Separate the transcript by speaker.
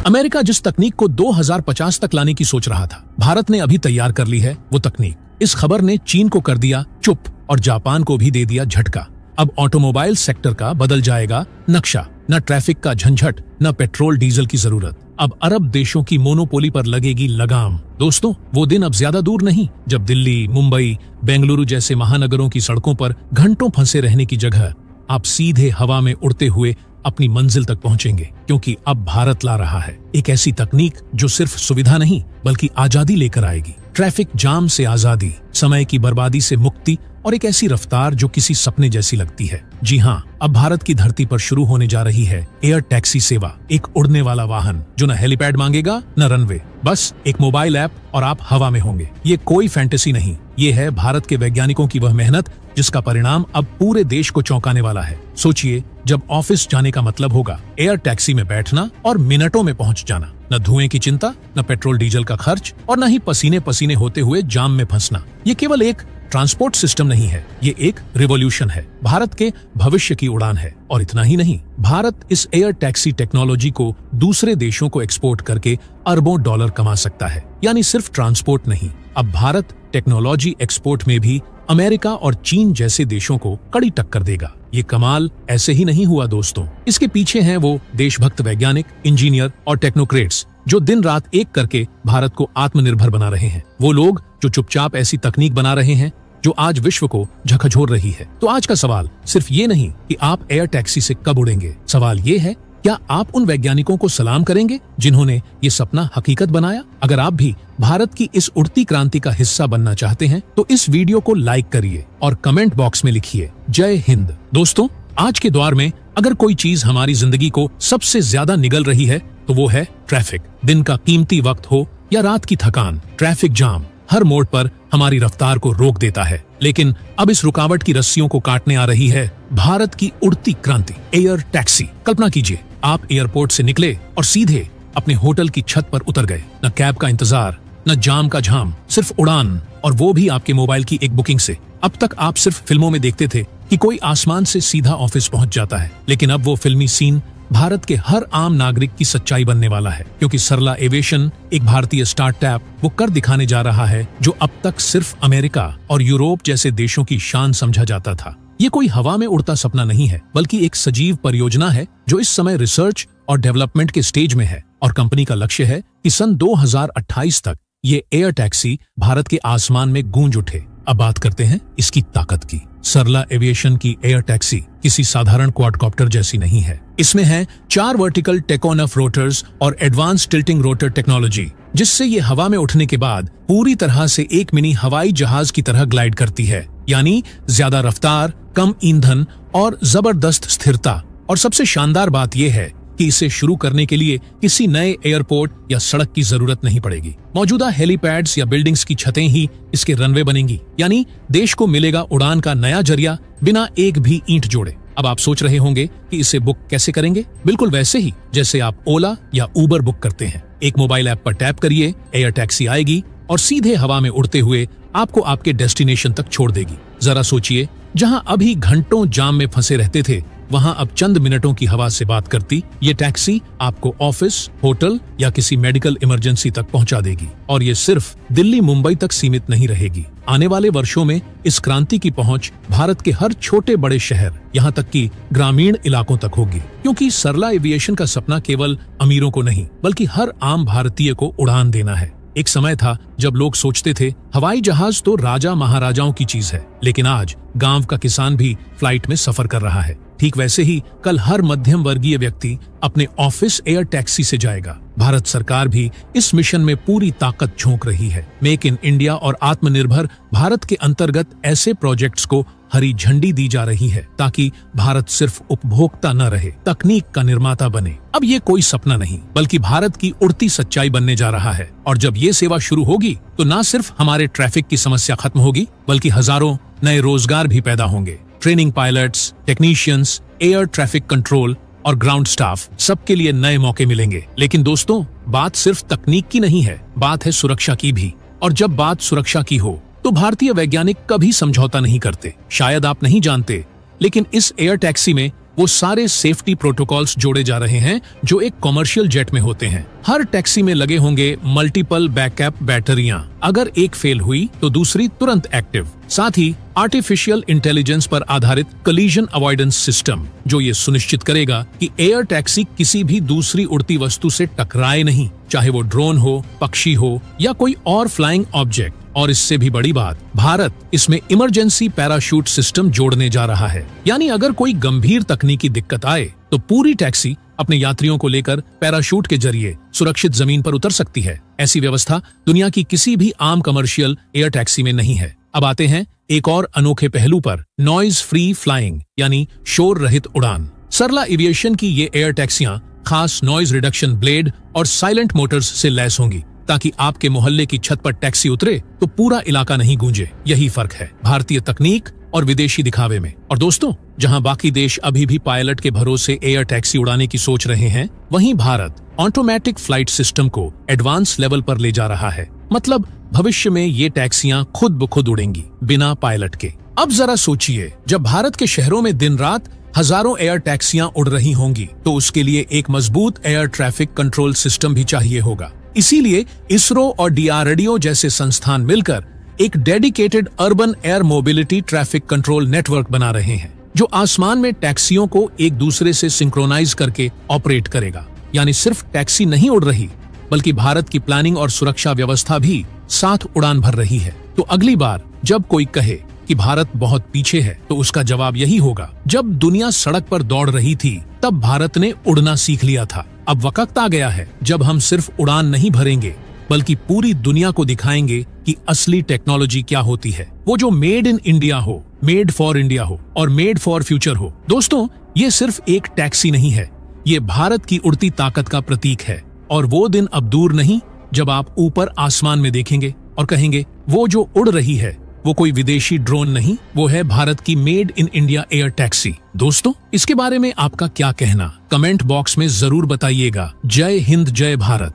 Speaker 1: America जिस तकनीक को 2050 तक लाने की सोच रहा था, भारत ने अभी तैयार कर ली है वो तकनीक। इस खबर ने चीन को कर दिया चुप और जापान को भी दे दिया झटका। अब ऑटोमोबाइल सेक्टर का बदल जाएगा नक्शा। न ट्रैफिक का झंझट, न पेट्रोल डीजल की जरूरत। अब अरब देशों की मोनोपोली पर लगेगी लगाम। दोस्तों, वो दिन अब ज्यादा दूर नहीं जब दिल्ली, मुंबई, बेंगलुरु जैसे महानगरों की सड़कों पर घंटों फंसे रहने की जगह आप सीधे हवा में उड़ते हुए अपनी मंजिल तक पहुंचेंगे, क्योंकि अब भारत ला रहा है एक ऐसी तकनीक जो सिर्फ सुविधा नहीं बल्कि आजादी लेकर आएगी। ट्रैफिक जाम से आजादी, समय की बर्बादी से मुक्ति और एक ऐसी रफ्तार जो किसी सपने जैसी लगती है। जी हाँ, अब भारत की धरती पर शुरू होने जा रही है एयर टैक्सी सेवा। एक उड़ने वाला वाहन जो न हेलीपैड मांगेगा न रनवे, बस एक मोबाइल ऐप और आप हवा में होंगे। ये कोई फैंटेसी नहीं, ये है भारत के वैज्ञानिकों की वह मेहनत जिसका परिणाम अब पूरे देश को चौंकाने वाला है। सोचिए, जब ऑफिस जाने का मतलब होगा एयर टैक्सी में बैठना और मिनटों में पहुंच जाना। न धुएं की चिंता, न पेट्रोल डीजल का खर्च और न ही पसीने पसीने होते हुए जाम में फंसना। ये केवल एक ट्रांसपोर्ट सिस्टम नहीं है, ये एक रिवॉल्यूशन है, भारत के भविष्य की उड़ान है। और इतना ही नहीं, भारत इस एयर टैक्सी टेक्नोलॉजी को दूसरे देशों को एक्सपोर्ट करके अरबों डॉलर कमा सकता है। यानी सिर्फ ट्रांसपोर्ट नहीं, अब भारत टेक्नोलॉजी एक्सपोर्ट में भी अमेरिका और चीन जैसे देशों को कड़ी टक्कर देगा। ये कमाल ऐसे ही नहीं हुआ दोस्तों, इसके पीछे हैं वो देशभक्त वैज्ञानिक, इंजीनियर और टेक्नोक्रेट्स जो दिन रात एक करके भारत को आत्मनिर्भर बना रहे हैं। वो लोग जो चुपचाप ऐसी तकनीक बना रहे हैं जो आज विश्व को झकझोर रही है। तो आज का सवाल सिर्फ ये नहीं कि आप एयर टैक्सी से कब उड़ेंगे, सवाल ये है, क्या आप उन वैज्ञानिकों को सलाम करेंगे जिन्होंने ये सपना हकीकत बनाया? अगर आप भी भारत की इस उड़ती क्रांति का हिस्सा बनना चाहते हैं तो इस वीडियो को लाइक करिए और कमेंट बॉक्स में लिखिए जय हिंद। दोस्तों, आज के दौर में अगर कोई चीज हमारी जिंदगी को सबसे ज्यादा निगल रही है तो वो है ट्रैफिक। दिन का कीमती वक्त हो या रात की थकान, ट्रैफिक जाम हर मोड़ पर हमारी रफ्तार को रोक देता है। लेकिन अब इस रुकावट की रस्सियों को काटने आ रही है भारत की उड़ती क्रांति, एयर टैक्सी। कल्पना कीजिए, आप एयरपोर्ट से निकले और सीधे अपने होटल की छत पर उतर गए। न कैब का इंतजार, न जाम का झाम, सिर्फ उड़ान, और वो भी आपके मोबाइल की एक बुकिंग से। अब तक आप सिर्फ फिल्मों में देखते थे कि कोई आसमान से सीधा ऑफिस पहुंच जाता है, लेकिन अब वो फिल्मी सीन भारत के हर आम नागरिक की सच्चाई बनने वाला है, क्योंकि सरला एविएशन, एक भारतीय स्टार्टअप, वो कर दिखाने जा रहा है जो अब तक सिर्फ अमेरिका और यूरोप जैसे देशों की शान समझा जाता था। ये कोई हवा में उड़ता सपना नहीं है, बल्कि एक सजीव परियोजना है जो इस समय रिसर्च और डेवलपमेंट के स्टेज में है। और कंपनी का लक्ष्य है कि सन 2028 तक ये एयर टैक्सी भारत के आसमान में गूंज उठे। अब बात करते हैं इसकी ताकत की। सरला एविएशन की एयर टैक्सी किसी साधारण क्वाडकॉप्टर जैसी नहीं है। इसमें है 4 वर्टिकल टेकोनफ रोटर्स और एडवांस टिल्टिंग रोटर टेक्नोलॉजी, जिससे ये हवा में उठने के बाद पूरी तरह से एक मिनी हवाई जहाज की तरह ग्लाइड करती है। यानी ज्यादा रफ्तार, कम ईंधन और जबरदस्त स्थिरता। और सबसे शानदार बात यह है कि इसे शुरू करने के लिए किसी नए एयरपोर्ट या सड़क की जरूरत नहीं पड़ेगी। मौजूदा हेलीपैड्स या बिल्डिंग्स की छतें ही इसके रनवे बनेंगी। यानी देश को मिलेगा उड़ान का नया जरिया बिना एक भी ईंट जोड़े। अब आप सोच रहे होंगे कि इसे बुक कैसे करेंगे? बिल्कुल वैसे ही जैसे आप ओला या उबर बुक करते हैं। एक मोबाइल ऐप पर टैप करिए, एयर टैक्सी आएगी और सीधे हवा में उड़ते हुए आपको आपके डेस्टिनेशन तक छोड़ देगी। जरा सोचिए, जहां अभी घंटों जाम में फंसे रहते थे, वहां अब चंद मिनटों की हवा से बात करती ये टैक्सी आपको ऑफिस, होटल या किसी मेडिकल इमरजेंसी तक पहुंचा देगी। और ये सिर्फ दिल्ली, मुंबई तक सीमित नहीं रहेगी। आने वाले वर्षों में इस क्रांति की पहुंच भारत के हर छोटे बड़े शहर, यहाँ तक कि ग्रामीण इलाकों तक होगी। क्योंकि सरला एविएशन का सपना केवल अमीरों को नहीं बल्कि हर आम भारतीय को उड़ान देना है। एक समय था जब लोग सोचते थे हवाई जहाज तो राजा महाराजाओं की चीज है, लेकिन आज गांव का किसान भी फ्लाइट में सफर कर रहा है। ठीक वैसे ही कल हर मध्यम वर्गीय व्यक्ति अपने ऑफिस एयर टैक्सी से जाएगा। भारत सरकार भी इस मिशन में पूरी ताकत झोंक रही है। मेक इन इंडिया और आत्मनिर्भर भारत के अंतर्गत ऐसे प्रोजेक्ट्स को हरी झंडी दी जा रही है ताकि भारत सिर्फ उपभोक्ता न रहे, तकनीक का निर्माता बने। अब ये कोई सपना नहीं बल्कि भारत की उड़ती सच्चाई बनने जा रहा है। और जब ये सेवा शुरू होगी तो न सिर्फ हमारे ट्रैफिक की समस्या खत्म होगी बल्कि हजारों नए रोजगार भी पैदा होंगे। Training pilots, technicians, air traffic control और ग्राउंड स्टाफ, सबके लिए नए मौके मिलेंगे। लेकिन दोस्तों, बात सिर्फ तकनीक की नहीं है, बात है सुरक्षा की भी। और जब बात सुरक्षा की हो तो भारतीय वैज्ञानिक कभी समझौता नहीं करते। शायद आप नहीं जानते, लेकिन इस एयर टैक्सी में वो सारे सेफ्टी प्रोटोकॉल्स जोड़े जा रहे हैं जो एक कॉमर्शियल जेट में होते हैं। हर टैक्सी में लगे होंगे मल्टीपल बैकअप बैटरियां, अगर एक फेल हुई तो दूसरी तुरंत एक्टिव। साथ ही आर्टिफिशियल इंटेलिजेंस पर आधारित कोलिजन अवॉइडेंस सिस्टम, जो ये सुनिश्चित करेगा कि एयर टैक्सी किसी भी दूसरी उड़ती वस्तु से टकराए नहीं, चाहे वो ड्रोन हो, पक्षी हो या कोई और फ्लाइंग ऑब्जेक्ट। और इससे भी बड़ी बात, भारत इसमें इमरजेंसी पैराशूट सिस्टम जोड़ने जा रहा है। यानी अगर कोई गंभीर तकनीकी दिक्कत आए तो पूरी टैक्सी अपने यात्रियों को लेकर पैराशूट के जरिए सुरक्षित जमीन पर उतर सकती है। ऐसी व्यवस्था दुनिया की किसी भी आम कमर्शियल एयर टैक्सी में नहीं है। अब आते हैं एक और अनोखे पहलू पर, नॉइज फ्री फ्लाइंग यानी शोर रहित उड़ान। सरला एविएशन की ये एयर टैक्सियां खास नॉइज रिडक्शन ब्लेड और साइलेंट मोटर्स से लैस होंगी, ताकि आपके मोहल्ले की छत पर टैक्सी उतरे तो पूरा इलाका नहीं गूंजे। यही फर्क है भारतीय तकनीक और विदेशी दिखावे में। और दोस्तों, जहां बाकी देश अभी भी पायलट के भरोसे एयर टैक्सी उड़ाने की सोच रहे हैं, वहीं भारत ऑटोमेटिक फ्लाइट सिस्टम को एडवांस लेवल पर ले जा रहा है। मतलब भविष्य में ये टैक्सियां खुद ब खुद उड़ेंगी, बिना पायलट के। अब जरा सोचिए, जब भारत के शहरों में दिन रात हजारों एयर टैक्सियां उड़ रही होंगी तो उसके लिए एक मजबूत एयर ट्रैफिक कंट्रोल सिस्टम भी चाहिए होगा। इसीलिए इसरो और डीआरडीओ जैसे संस्थान मिलकर एक dedicated urban air mobility traffic control network बना रहे हैं, जो आसमान में टैक्सियों को एक दूसरे से सिंक्रोनाइज करके ऑपरेट करेगा। यानी सिर्फ टैक्सी नहीं उड़ रही, बल्कि भारत की प्लानिंग और सुरक्षा व्यवस्था भी साथ उड़ान भर रही है। तो अगली बार जब कोई कहे कि भारत बहुत पीछे है, तो उसका जवाब यही होगा, जब दुनिया सड़क पर दौड़ रही थी तब भारत ने उड़ना सीख लिया था। अब वक्त आ गया है जब हम सिर्फ उड़ान नहीं भरेंगे, बल्कि पूरी दुनिया को दिखाएंगे कि असली टेक्नोलॉजी क्या होती है। वो जो मेड इन इंडिया हो, मेड फॉर इंडिया हो और मेड फॉर फ्यूचर हो। दोस्तों, ये सिर्फ एक टैक्सी नहीं है, ये भारत की उड़ती ताकत का प्रतीक है। और वो दिन अब दूर नहीं जब आप ऊपर आसमान में देखेंगे और कहेंगे, वो जो उड़ रही है वो कोई विदेशी ड्रोन नहीं, वो है भारत की made in India air taxi. दोस्तों, इसके बारे में आपका क्या कहना, कमेंट बॉक्स में जरूर बताइएगा। जय हिंद, जय भारत।